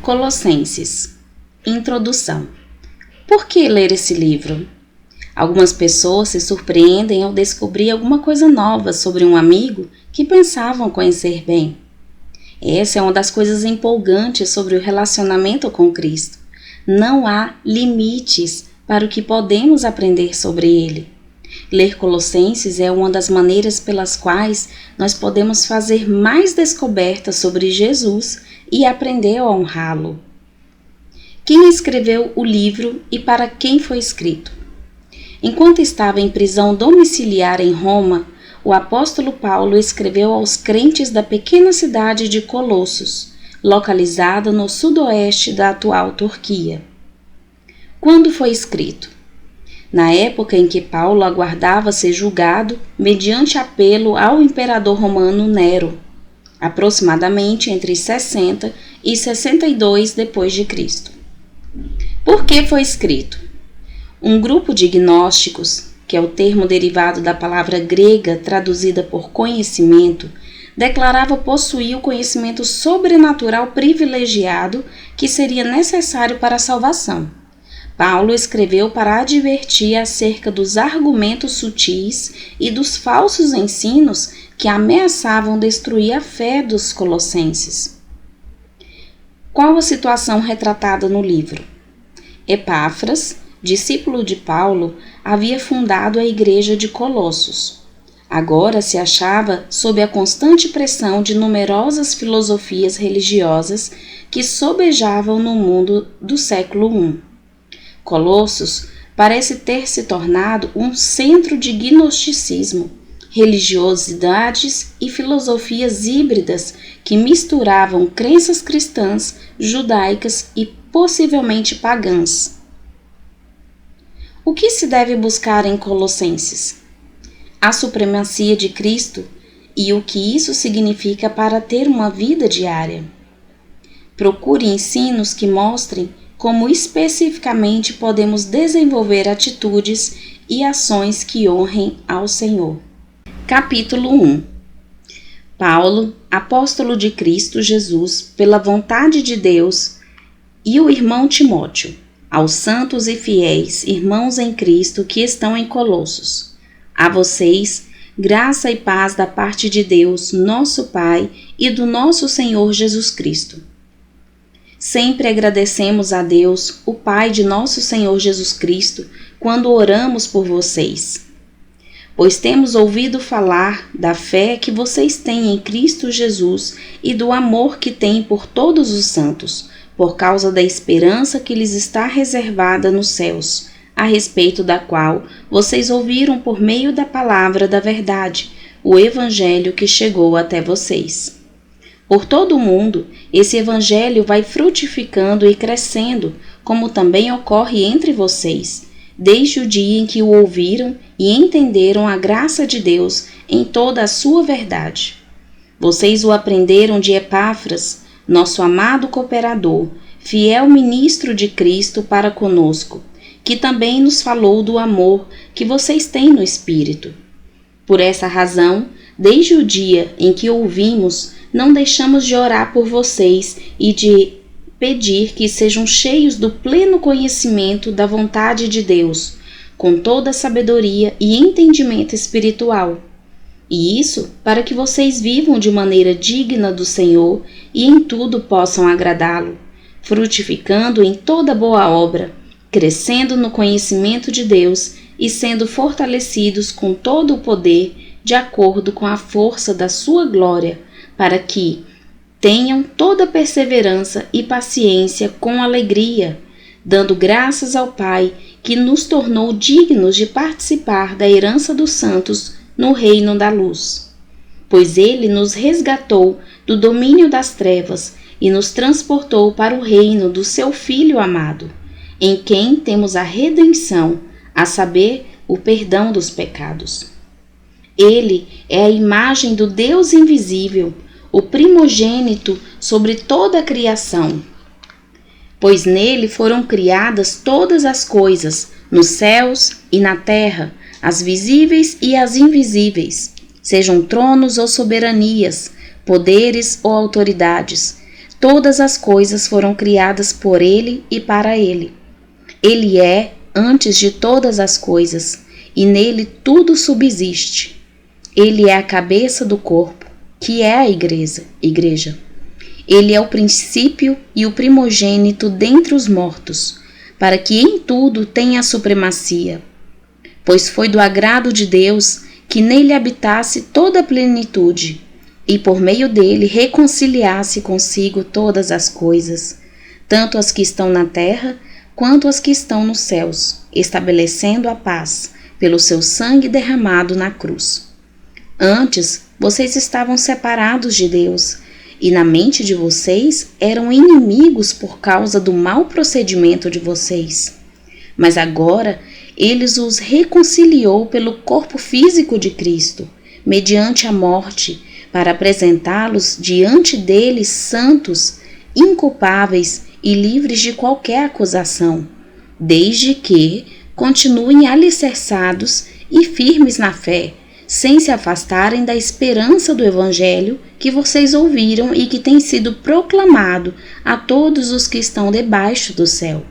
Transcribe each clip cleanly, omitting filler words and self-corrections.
Colossenses. Introdução. Por que ler esse livro? Algumas pessoas se surpreendem ao descobrir alguma coisa nova sobre um amigo que pensavam conhecer bem. Essa é uma das coisas empolgantes sobre o relacionamento com Cristo. Não há limites para o que podemos aprender sobre Ele. Ler Colossenses é uma das maneiras pelas quais nós podemos fazer mais descobertas sobre Jesus e aprender a honrá-lo. Quem escreveu o livro e para quem foi escrito? Enquanto estava em prisão domiciliar em Roma, o apóstolo Paulo escreveu aos crentes da pequena cidade de Colossos, localizada no sudoeste da atual Turquia. Quando foi escrito? Na época em que Paulo aguardava ser julgado mediante apelo ao imperador romano Nero, aproximadamente entre 60 e 62 d.C. Por que foi escrito? Um grupo de gnósticos, que é o termo derivado da palavra grega traduzida por conhecimento, declarava possuir o conhecimento sobrenatural privilegiado que seria necessário para a salvação. Paulo escreveu para advertir acerca dos argumentos sutis e dos falsos ensinos que ameaçavam destruir a fé dos colossenses. Qual a situação retratada no livro? Epáfras, discípulo de Paulo, havia fundado a igreja de Colossos. Agora se achava sob a constante pressão de numerosas filosofias religiosas que sobejavam no mundo do século I. Colossos parece ter se tornado um centro de gnosticismo, religiosidades e filosofias híbridas que misturavam crenças cristãs, judaicas e possivelmente pagãs. O que se deve buscar em Colossenses? A supremacia de Cristo e o que isso significa para ter uma vida diária. Procure ensinos que mostrem como especificamente podemos desenvolver atitudes e ações que honrem ao Senhor. Capítulo 1. Paulo, apóstolo de Cristo Jesus, pela vontade de Deus, e o irmão Timóteo, aos santos e fiéis irmãos em Cristo que estão em Colossos. A vocês, graça e paz da parte de Deus, nosso Pai, e do nosso Senhor Jesus Cristo. Sempre agradecemos a Deus, o Pai de nosso Senhor Jesus Cristo, quando oramos por vocês. Pois temos ouvido falar da fé que vocês têm em Cristo Jesus e do amor que têm por todos os santos, por causa da esperança que lhes está reservada nos céus, a respeito da qual vocês ouviram por meio da palavra da verdade, o Evangelho que chegou até vocês. Por todo o mundo, esse Evangelho vai frutificando e crescendo, como também ocorre entre vocês, desde o dia em que o ouviram e entenderam a graça de Deus em toda a sua verdade. Vocês o aprenderam de Epáfras, nosso amado cooperador, fiel ministro de Cristo para conosco, que também nos falou do amor que vocês têm no Espírito. Por essa razão, desde o dia em que ouvimos, não deixamos de orar por vocês e de pedir que sejam cheios do pleno conhecimento da vontade de Deus, com toda a sabedoria e entendimento espiritual. E isso para que vocês vivam de maneira digna do Senhor e em tudo possam agradá-lo, frutificando em toda boa obra, crescendo no conhecimento de Deus e sendo fortalecidos com todo o poder de acordo com a força da sua glória, para que tenham toda perseverança e paciência com alegria, dando graças ao Pai que nos tornou dignos de participar da herança dos santos no reino da luz. Pois ele nos resgatou do domínio das trevas e nos transportou para o reino do seu Filho amado, em quem temos a redenção, a saber, o perdão dos pecados. Ele é a imagem do Deus invisível, o primogênito sobre toda a criação. Pois nele foram criadas todas as coisas, nos céus e na terra, as visíveis e as invisíveis, sejam tronos ou soberanias, poderes ou autoridades. Todas as coisas foram criadas por Ele e para Ele. Ele é antes de todas as coisas, e nele tudo subsiste. Ele é a cabeça do corpo, que é a igreja. Ele é o princípio e o primogênito dentre os mortos, para que em tudo tenha a supremacia. Pois foi do agrado de Deus que nele habitasse toda a plenitude, e por meio dele reconciliasse consigo todas as coisas, tanto as que estão na terra quanto as que estão nos céus, estabelecendo a paz pelo seu sangue derramado na cruz. Antes, vocês estavam separados de Deus, e na mente de vocês eram inimigos por causa do mau procedimento de vocês. Mas agora ele os reconciliou pelo corpo físico de Cristo, mediante a morte, para apresentá-los diante dele santos, inculpáveis e livres de qualquer acusação, desde que continuem alicerçados e firmes na fé, sem se afastarem da esperança do Evangelho que vocês ouviram e que tem sido proclamado a todos os que estão debaixo do céu.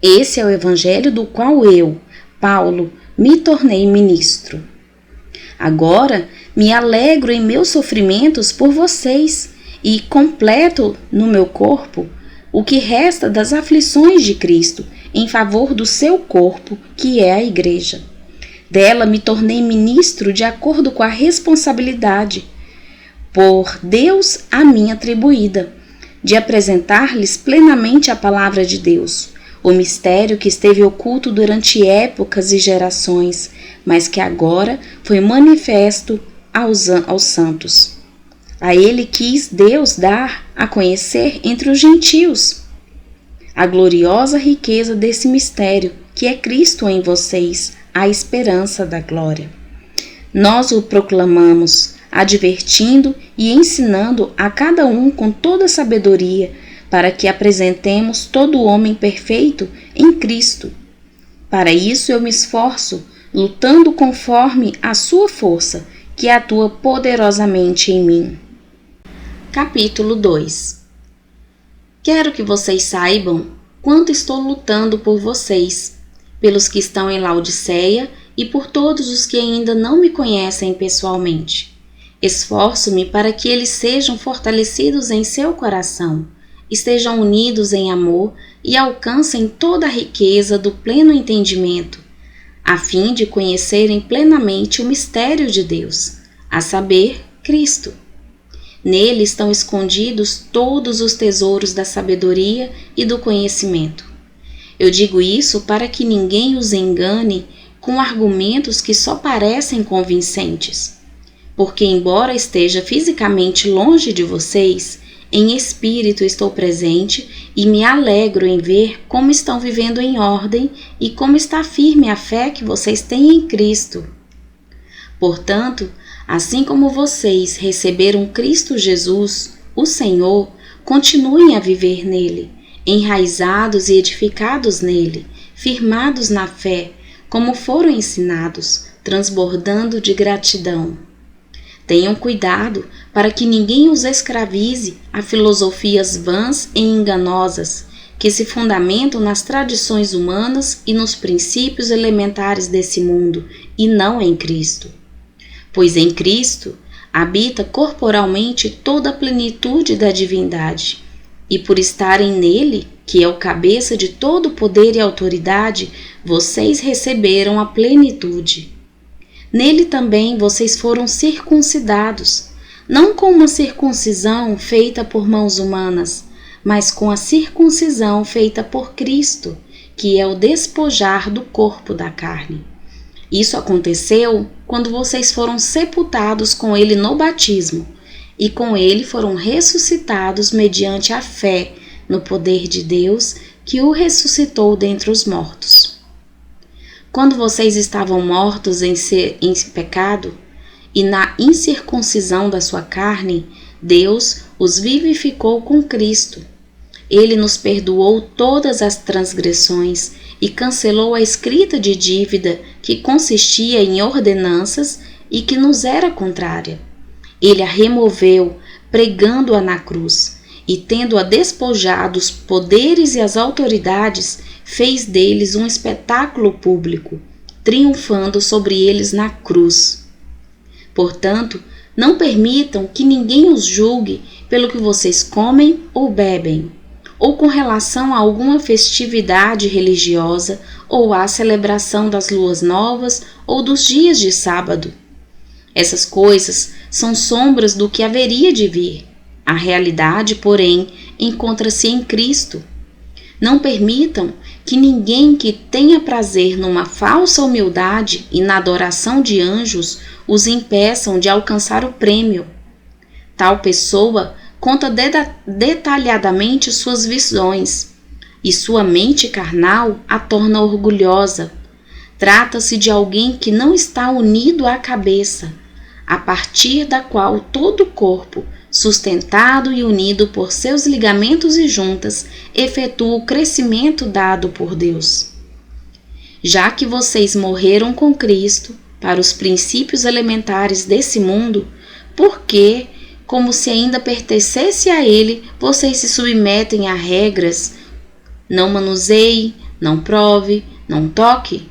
Esse é o Evangelho do qual eu, Paulo, me tornei ministro. Agora me alegro em meus sofrimentos por vocês e completo no meu corpo o que resta das aflições de Cristo em favor do seu corpo, que é a igreja. Dela me tornei ministro de acordo com a responsabilidade, por Deus a mim atribuída, de apresentar-lhes plenamente a palavra de Deus, o mistério que esteve oculto durante épocas e gerações, mas que agora foi manifesto aos santos. A ele quis Deus dar a conhecer entre os gentios a gloriosa riqueza desse mistério, que é Cristo em vocês, a esperança da glória. Nós o proclamamos, advertindo e ensinando a cada um com toda sabedoria, para que apresentemos todo homem perfeito em Cristo. Para isso eu me esforço, lutando conforme a sua força, que atua poderosamente em mim. Capítulo 2. Quero que vocês saibam quanto estou lutando por vocês, pelos que estão em Laodiceia e por todos os que ainda não me conhecem pessoalmente. Esforço-me para que eles sejam fortalecidos em seu coração, estejam unidos em amor e alcancem toda a riqueza do pleno entendimento, a fim de conhecerem plenamente o mistério de Deus, a saber, Cristo. Nele estão escondidos todos os tesouros da sabedoria e do conhecimento. Eu digo isso para que ninguém os engane com argumentos que só parecem convincentes. Porque, embora esteja fisicamente longe de vocês, em espírito estou presente e me alegro em ver como estão vivendo em ordem e como está firme a fé que vocês têm em Cristo. Portanto, assim como vocês receberam Cristo Jesus, o Senhor, continuem a viver nele, enraizados e edificados nele, firmados na fé, como foram ensinados, transbordando de gratidão. Tenham cuidado para que ninguém os escravize a filosofias vãs e enganosas, que se fundamentam nas tradições humanas e nos princípios elementares desse mundo, e não em Cristo. Pois em Cristo habita corporalmente toda a plenitude da divindade, e por estarem nele, que é o cabeça de todo poder e autoridade, vocês receberam a plenitude. Nele também vocês foram circuncidados, não com uma circuncisão feita por mãos humanas, mas com a circuncisão feita por Cristo, que é o despojar do corpo da carne. Isso aconteceu quando vocês foram sepultados com ele no batismo, e com ele foram ressuscitados mediante a fé no poder de Deus que o ressuscitou dentre os mortos. Quando vocês estavam mortos em pecado e na incircuncisão da sua carne, Deus os vivificou com Cristo. Ele nos perdoou todas as transgressões e cancelou a escrita de dívida que consistia em ordenanças e que nos era contrária. Ele a removeu, pregando-a na cruz, e, tendo-a despojado os poderes e as autoridades, fez deles um espetáculo público, triunfando sobre eles na cruz. Portanto, não permitam que ninguém os julgue pelo que vocês comem ou bebem, ou com relação a alguma festividade religiosa ou à celebração das luas novas ou dos dias de sábado. Essas coisas são sombras do que haveria de vir. A realidade, porém, encontra-se em Cristo. Não permitam que ninguém que tenha prazer numa falsa humildade e na adoração de anjos os impeçam de alcançar o prêmio. Tal pessoa conta detalhadamente suas visões, e sua mente carnal a torna orgulhosa. Trata-se de alguém que não está unido à cabeça, a partir da qual todo o corpo, sustentado e unido por seus ligamentos e juntas, efetua o crescimento dado por Deus. Já que vocês morreram com Cristo para os princípios elementares desse mundo, por que, como se ainda pertencesse a ele, vocês se submetem a regras: não manuseie, não prove, não toque?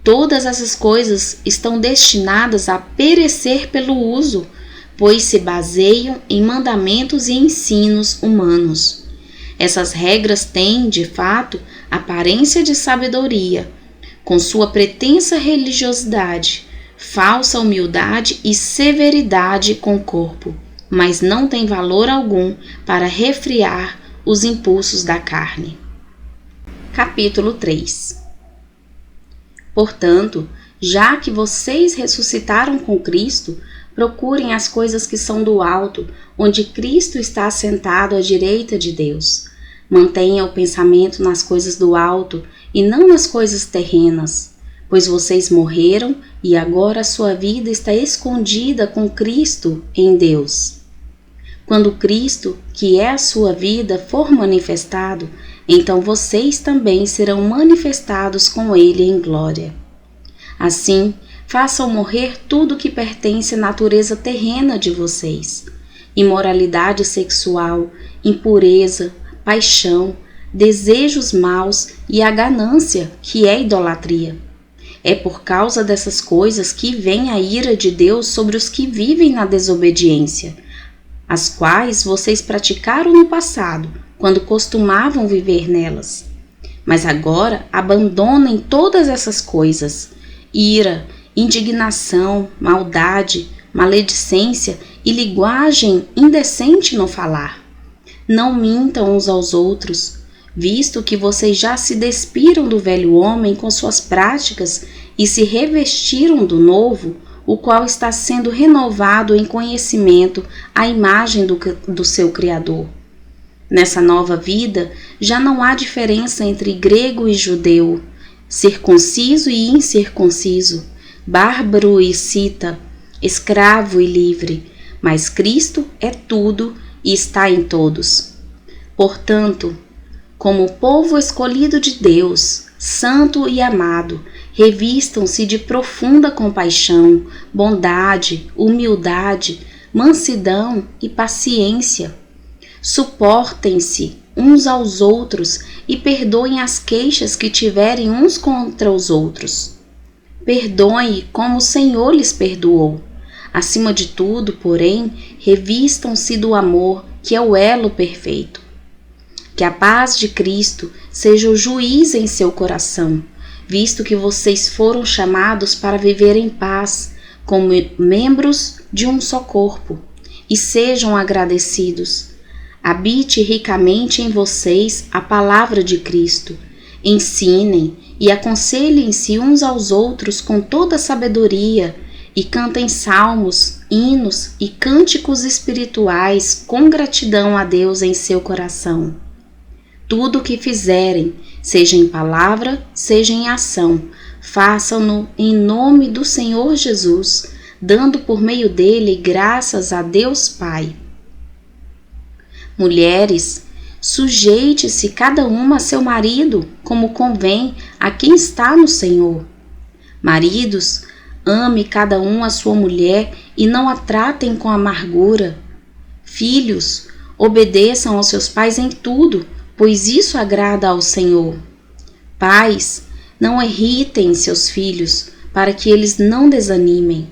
Todas essas coisas estão destinadas a perecer pelo uso, pois se baseiam em mandamentos e ensinos humanos. Essas regras têm, de fato, aparência de sabedoria, com sua pretensa religiosidade, falsa humildade e severidade com o corpo, mas não têm valor algum para refrear os impulsos da carne. Capítulo 3. Portanto, já que vocês ressuscitaram com Cristo, procurem as coisas que são do alto, onde Cristo está assentado à direita de Deus. Mantenha o pensamento nas coisas do alto e não nas coisas terrenas, pois vocês morreram e agora a sua vida está escondida com Cristo em Deus. Quando Cristo, que é a sua vida, for manifestado, então vocês também serão manifestados com Ele em glória. Assim, façam morrer tudo que pertence à natureza terrena de vocês: imoralidade sexual, impureza, paixão, desejos maus e a ganância, que é idolatria. É por causa dessas coisas que vem a ira de Deus sobre os que vivem na desobediência, as quais vocês praticaram no passado, quando costumavam viver nelas. Mas agora abandonem todas essas coisas: ira, indignação, maldade, maledicência e linguagem indecente no falar. Não mintam uns aos outros, visto que vocês já se despiram do velho homem com suas práticas e se revestiram do novo, o qual está sendo renovado em conhecimento à imagem do seu Criador. Nessa nova vida, já não há diferença entre grego e judeu, circunciso e incircunciso, bárbaro e cita, escravo e livre, mas Cristo é tudo e está em todos. Portanto, como povo escolhido de Deus, santo e amado, revistam-se de profunda compaixão, bondade, humildade, mansidão e paciência. Suportem-se uns aos outros e perdoem as queixas que tiverem uns contra os outros. Perdoem como o Senhor lhes perdoou. Acima de tudo, porém, revistam-se do amor, que é o elo perfeito. Que a paz de Cristo seja o juiz em seu coração, visto que vocês foram chamados para viver em paz, como membros de um só corpo, e sejam agradecidos. Habite ricamente em vocês a palavra de Cristo. Ensinem e aconselhem-se uns aos outros com toda sabedoria, e cantem salmos, hinos e cânticos espirituais com gratidão a Deus em seu coração. Tudo o que fizerem, seja em palavra, seja em ação, façam-no em nome do Senhor Jesus, dando por meio dele graças a Deus Pai. Mulheres, sujeite-se cada uma a seu marido, como convém a quem está no Senhor. Maridos, ame cada um a sua mulher e não a tratem com amargura. Filhos, Obedeçam aos seus pais em tudo, pois isso agrada ao Senhor. Pais, não irritem seus filhos, para que eles não desanimem.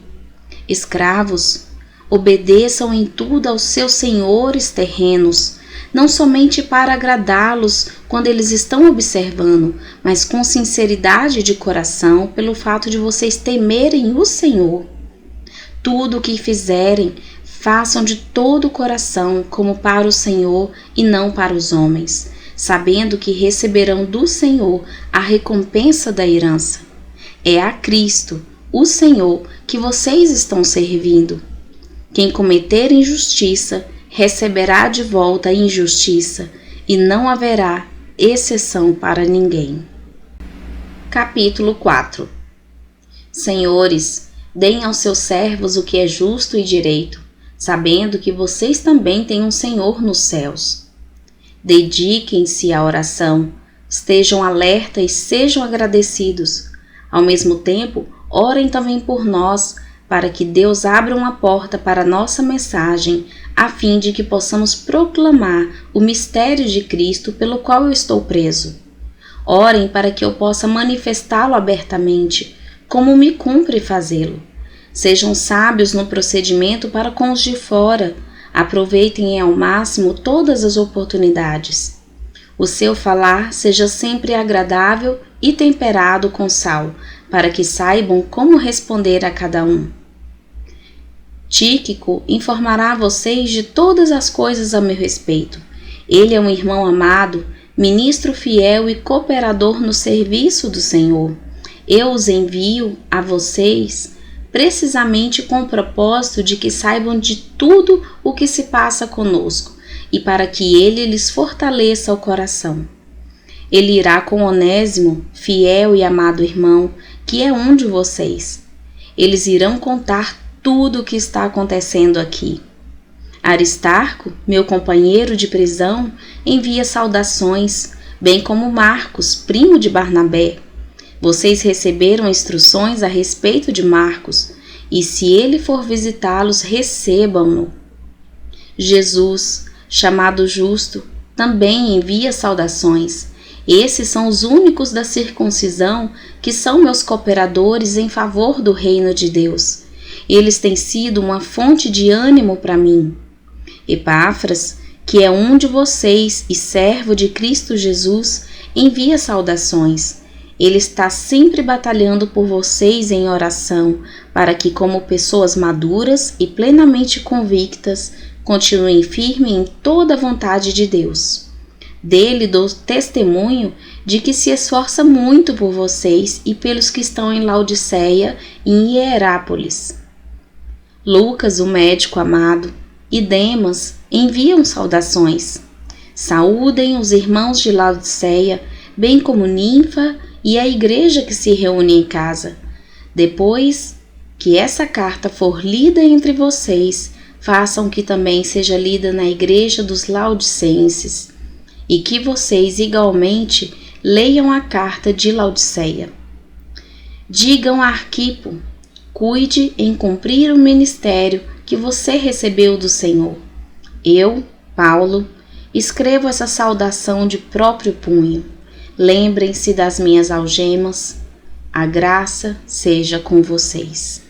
Escravos, obedeçam em tudo aos seus senhores terrenos, não somente para agradá-los quando eles estão observando, mas com sinceridade de coração, pelo fato de vocês temerem o Senhor. Tudo o que fizerem, façam de todo o coração, como para o Senhor e não para os homens, sabendo que receberão do Senhor a recompensa da herança. É a Cristo, o Senhor, que vocês estão servindo. Quem cometer injustiça, receberá de volta a injustiça, e não haverá exceção para ninguém. Capítulo 4. Senhores, deem aos seus servos o que é justo e direito, sabendo que vocês também têm um Senhor nos céus. Dediquem-se à oração, estejam alerta e sejam agradecidos. Ao mesmo tempo, orem também por nós, para que Deus abra uma porta para a nossa mensagem, a fim de que possamos proclamar o mistério de Cristo pelo qual eu estou preso. Orem para que eu possa manifestá-lo abertamente, como me cumpre fazê-lo. Sejam sábios no procedimento para com os de fora, aproveitem ao máximo todas as oportunidades. O seu falar seja sempre agradável e temperado com sal, para que saibam como responder a cada um. Tíquico informará a vocês de todas as coisas a meu respeito. Ele é um irmão amado, ministro fiel e cooperador no serviço do Senhor. Eu os envio a vocês precisamente com o propósito de que saibam de tudo o que se passa conosco e para que ele lhes fortaleça o coração. Ele irá com Onésimo, fiel e amado irmão, que é um de vocês. Eles irão contar tudo o que está acontecendo aqui. Aristarco, meu companheiro de prisão, envia saudações, bem como Marcos, primo de Barnabé. Vocês receberam instruções a respeito de Marcos, e se ele for visitá-los, recebam-no. Jesus, chamado Justo, também envia saudações. Esses são os únicos da circuncisão que são meus cooperadores em favor do reino de Deus. Eles têm sido uma fonte de ânimo para mim. Epáfras, que é um de vocês e servo de Cristo Jesus, envia saudações. Ele está sempre batalhando por vocês em oração, para que, como pessoas maduras e plenamente convictas, continuem firmes em toda a vontade de Deus. Dele dou testemunho de que se esforça muito por vocês e pelos que estão em Laodiceia e em Hierápolis. Lucas, o médico amado, e Demas enviam saudações. Saúdem os irmãos de Laodiceia, bem como Ninfa e a igreja que se reúne em casa. Depois que essa carta for lida entre vocês, façam que também seja lida na igreja dos Laodicenses, e que vocês igualmente leiam a carta de Laodiceia. Digam a Arquipo, cuide em cumprir o ministério que você recebeu do Senhor. Eu, Paulo, escrevo essa saudação de próprio punho. Lembrem-se das minhas algemas. A graça seja com vocês.